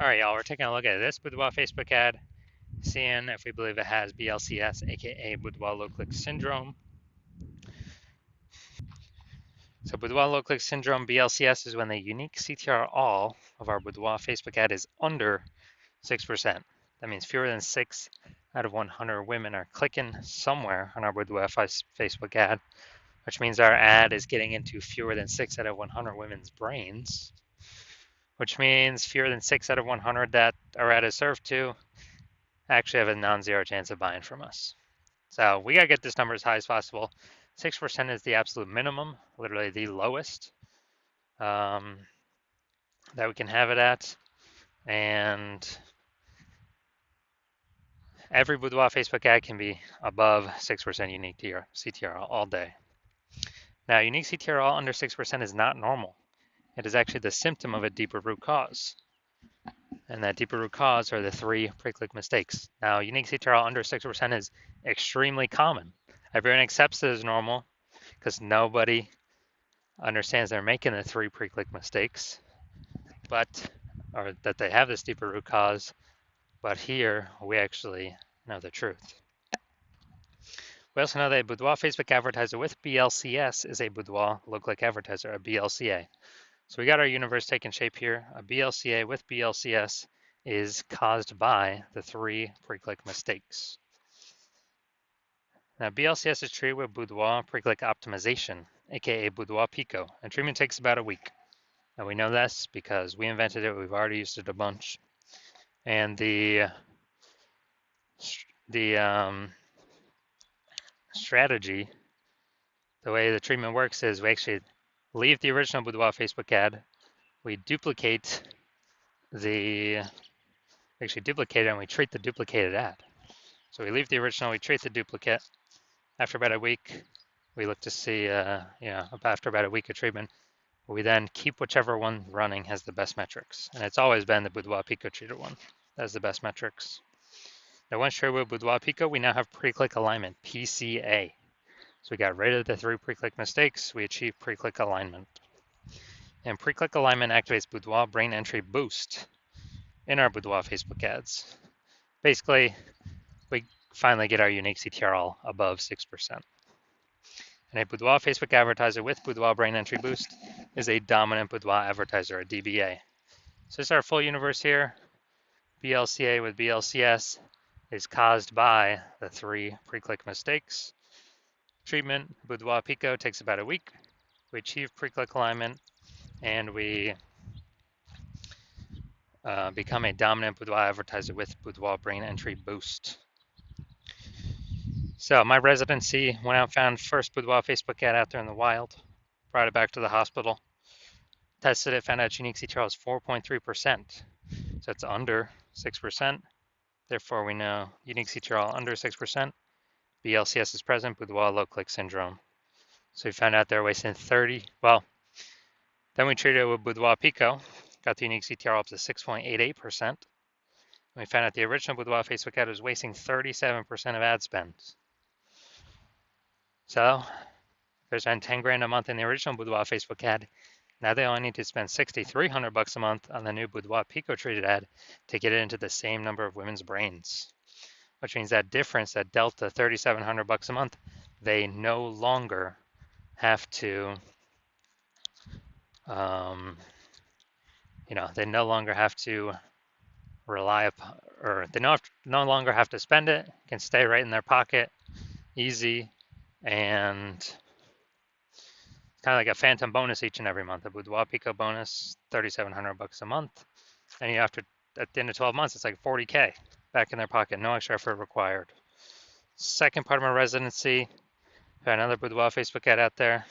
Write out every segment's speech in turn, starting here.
All right, y'all, we're taking a look at this Boudoir Facebook ad, seeing if we believe it has BLCS, aka Boudoir Low Click Syndrome. So Boudoir Low Click Syndrome, BLCS, is when the unique CTR all of our Boudoir Facebook ad is under 6%. That means fewer than 6 out of 100 women are clicking somewhere on our Boudoir Facebook ad, which means our ad is getting into fewer than 6 out of 100 women's brains, which means fewer than 6 out of 100 that our ad is served to actually have a non-zero chance of buying from us. So we got to get this number as high as possible. 6% is the absolute minimum, literally the lowest that we can have it at. And every Boudoir Facebook ad can be above 6% unique CTR all day. Now, unique CTR all under 6% is not normal. It is actually the symptom of a deeper root cause. And that deeper root cause are the 3 pre-click mistakes. Now, unique CTR all under 6% is extremely common. Everyone accepts it as normal because nobody understands they're making the 3 pre-click mistakes, or that they have this deeper root cause. But here we actually know the truth. We also know that a Boudoir Facebook advertiser with BLCS is a Boudoir low-click advertiser, a BLCA. So we got our universe taking shape here. A BLCA with BLCS is caused by the 3 pre-click mistakes. Now, BLCS is treated with Boudoir pre-click optimization, aka Boudoir Pico, and treatment takes about a week. Now we know this because we invented it. We've already used it a bunch, and the strategy, the way the treatment works is we actually leave the original Boudoir Facebook ad. We duplicate it, and we treat the duplicated ad. So we leave the original, we treat the duplicate. After about a week, we look to see, after about a week of treatment, we then keep whichever one running has the best metrics. And it's always been the Boudoir Pico treated one that has the best metrics. Now, once treated with Boudoir Pico, we now have pre-click alignment, PCA. So we got rid of the 3 pre-click mistakes. We achieved pre-click alignment. And pre-click alignment activates Boudoir brain entry boost in our Boudoir Facebook ads. Basically, we finally get our unique CTR all above 6%. And a Boudoir Facebook advertiser with Boudoir brain entry boost is a dominant Boudoir advertiser, a DBA. So this is our full universe here. BLCA with BLCS is caused by the 3 pre-click mistakes. Treatment, Boudoir Pico, takes about a week. We achieve pre-click alignment, and we become a dominant Boudoir advertiser with Boudoir brain entry boost. So my residency went out and found first Boudoir Facebook ad out there in the wild, brought it back to the hospital, tested it, found out unique CTR is 4.3%. So it's under 6%. Therefore, we know unique CTR under 6%. BLCS is present, Boudoir low click syndrome. So we found out they're wasting 30. Well, then we treated it with Boudoir Pico, got the unique CTR up to 6.88%. We found out the original Boudoir Facebook ad was wasting 37% of ad spend. So they spend 10 grand a month in the original Boudoir Facebook ad. Now they only need to spend $6,300 a month on the new Boudoir Pico treated ad to get it into the same number of women's brains, which means that difference, that delta, $3,700 a month, they no longer have to, they no longer have to rely upon, or they no longer have to spend it. It can stay right in their pocket, easy, and kind of like a phantom bonus each and every month. A Boudoir Pico bonus, $3,700 a month, and at the end of 12 months, it's like 40K back in their pocket, no extra effort required. Second part of my residency, got another Boudoir Facebook ad out there,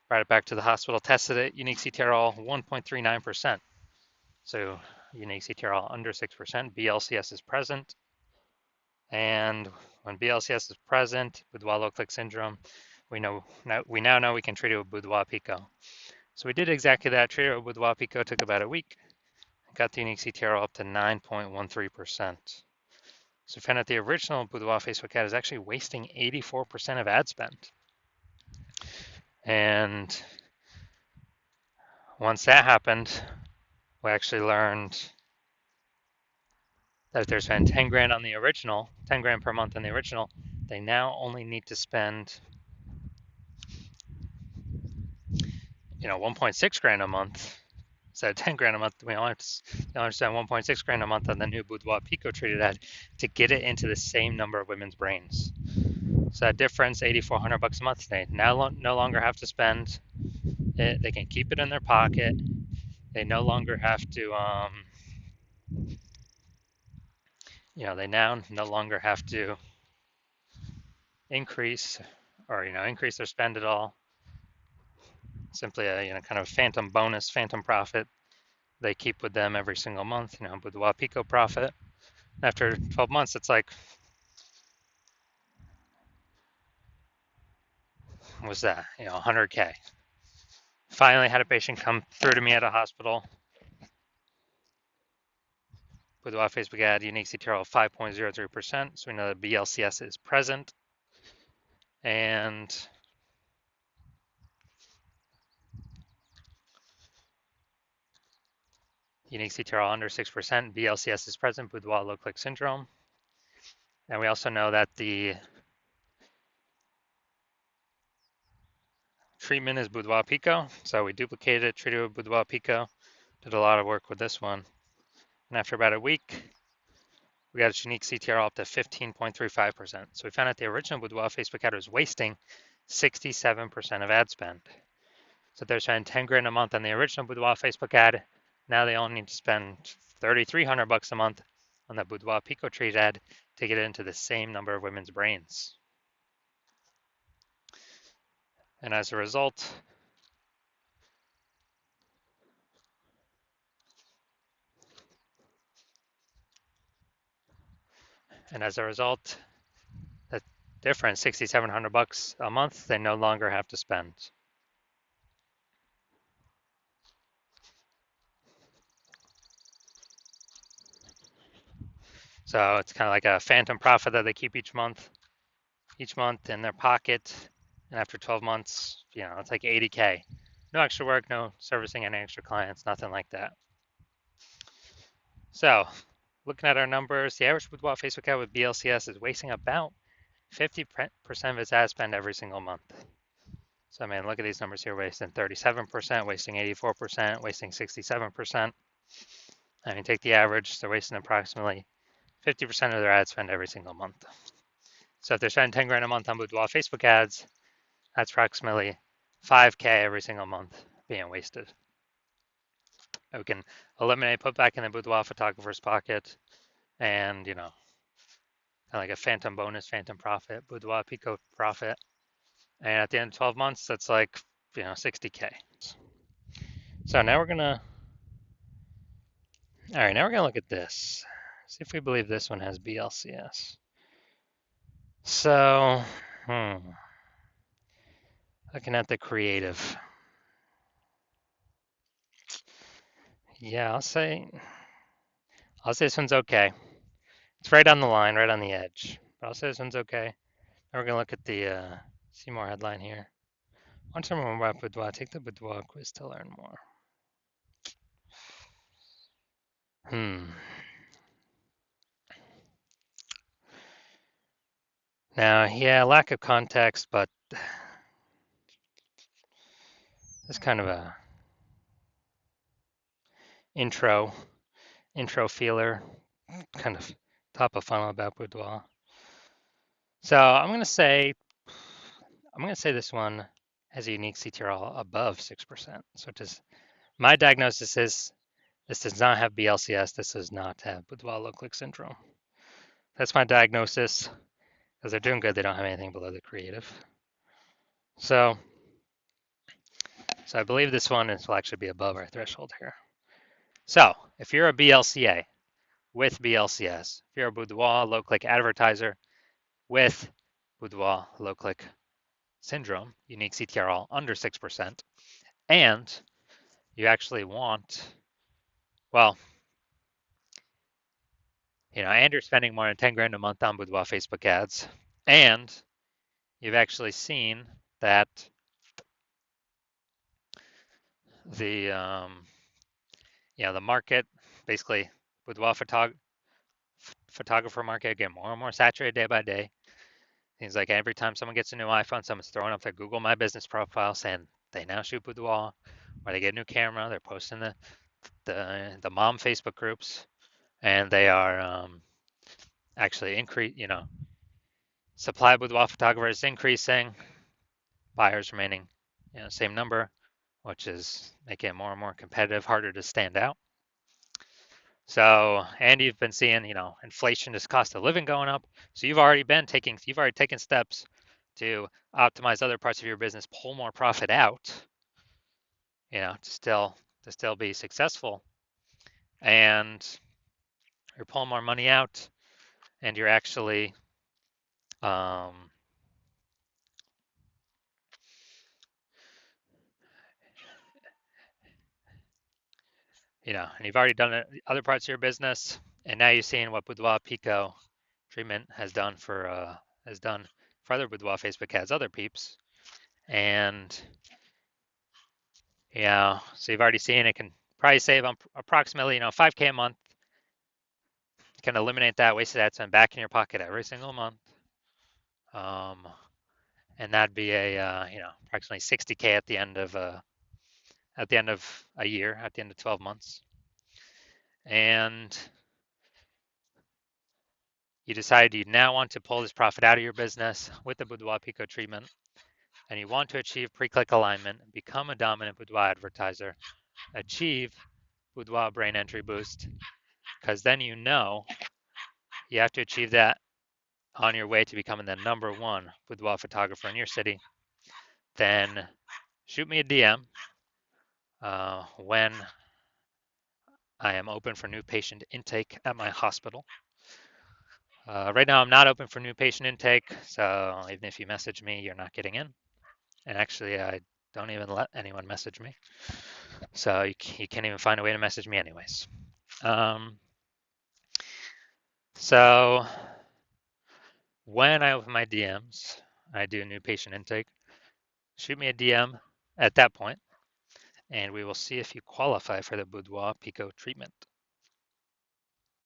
brought it back to the hospital, tested it, unique CTR all 1.39%. So unique CTR all under 6%, BLCS is present. And when BLCS is present, Boudoir low click syndrome, we now know we can treat it with Boudoir Pico. So we did exactly that, treated it with Boudoir Pico, took about a week, got the unique CTR up to 9.13%. So we found out the original Boudoir Facebook ad is actually wasting 84% of ad spend. And once that happened, we actually learned that if they're spending 10 grand on the original, 10 grand per month on the original, they now only need to spend, 1.6 grand a month. Instead of 10 grand a month, we only have to spend 1.6 grand a month on the new Boudoir Pico treated ad to get it into the same number of women's brains. So that difference, $8,400 a month, they now no longer have to spend it. They can keep it in their pocket. They no longer have to, they now no longer have to increase increase their spend at all. Simply a kind of phantom bonus, phantom profit they keep with them every single month. Boudoir Pico profit. After 12 months, it's like, what's that? 100K. Finally had a patient come through to me at a hospital. Boudoir Facebook ad, unique CTRL of 5.03%. So we know that BLCS is present. And unique CTRL under 6%, BLCS is present, Boudoir low click syndrome. And we also know that the treatment is Boudoir Pico. So we duplicated it, treated with Boudoir Pico, did a lot of work with this one. And after about a week, we got its unique CTRL up to 15.35%. So we found out the original Boudoir Facebook ad was wasting 67% of ad spend. So they're spending 10 grand a month on the original Boudoir Facebook ad. Now they only need to spend $3,300 a month on the Boudoir Pico treat ad to get into the same number of women's brains. And as a result, that difference, $6,700 a month, they no longer have to spend. So it's kind of like a phantom profit that they keep each month in their pocket. And after 12 months, it's like 80K. No extra work, no servicing any extra clients, nothing like that. So looking at our numbers, the average Boudoir Facebook ad with BLCS is wasting about 50% of its ad spend every single month. So look at these numbers here, wasting 37%, wasting 84%, wasting 67%. Take the average, they're wasting approximately 50% of their ad spend every single month. So if they're spending 10 grand a month on Boudoir Facebook ads, that's approximately 5K every single month being wasted. We can eliminate, put back in the Boudoir photographer's pocket, and kind of like a phantom bonus, phantom profit, Boudoir Pico profit. And at the end of 12 months, that's like 60K. So now we're gonna look at this. See if we believe this one has BLCS. So, looking at the creative. Yeah, I'll say this one's okay. It's right on the line, right on the edge. But I'll say this one's okay. Now we're gonna look at the see more headline here. Want to learn more about Boudoir? Take the Boudoir quiz to learn more. Now, yeah, lack of context, but it's kind of a intro feeler, kind of top of funnel about Boudoir. So I'm gonna say this one has a unique CTRL above 6%. So my diagnosis is this does not have BLCS. This does not have Boudoir low click syndrome. That's my diagnosis. Because they're doing good, they don't have anything below the creative. So I believe this one will actually be above our threshold here. So if you're a BLCA with BLCS, if you're a Boudoir low click advertiser with Boudoir low click syndrome, unique CTRL under 6%, and you actually want, and you're spending more than 10 grand a month on Boudoir Facebook ads, and you've actually seen that the the market, basically Boudoir photographer market getting more and more saturated day by day. Seems like every time someone gets a new iPhone, someone's throwing up their Google My Business profile saying they now shoot boudoir, or they get a new camera. They're posting the mom Facebook groups, and they are actually increase. Supply of boudoir photographers increasing, buyers remaining, same number, which is making it more and more competitive, harder to stand out. So, and you've been seeing, inflation, just cost of living going up. So you've already taken steps to optimize other parts of your business, pull more profit out, to still be successful. And you're pulling more money out, and you're actually, um, and you've already done it, other parts of your business, and now you're seeing what Boudoir Pico treatment has done for other Boudoir Facebook ads, other peeps, and so you've already seen it can probably save approximately 5K a month. You can eliminate that wasted ad spend back in your pocket every single month, and that'd be approximately 60K at the end of a year, at the end of 12 months, and you decide you now want to pull this profit out of your business with the Boudoir Pico treatment, and you want to achieve pre-click alignment, become a dominant boudoir advertiser, achieve boudoir brain entry boost, because then you have to achieve that on your way to becoming the number one boudoir photographer in your city. Then shoot me a DM when I am open for new patient intake at my hospital. Right now, I'm not open for new patient intake, so even if you message me, you're not getting in. And actually, I don't even let anyone message me. So you can't even find a way to message me anyways. So when I open my DMs, I do new patient intake. Shoot me a DM at that point, and we will see if you qualify for the Boudoir Pico treatment.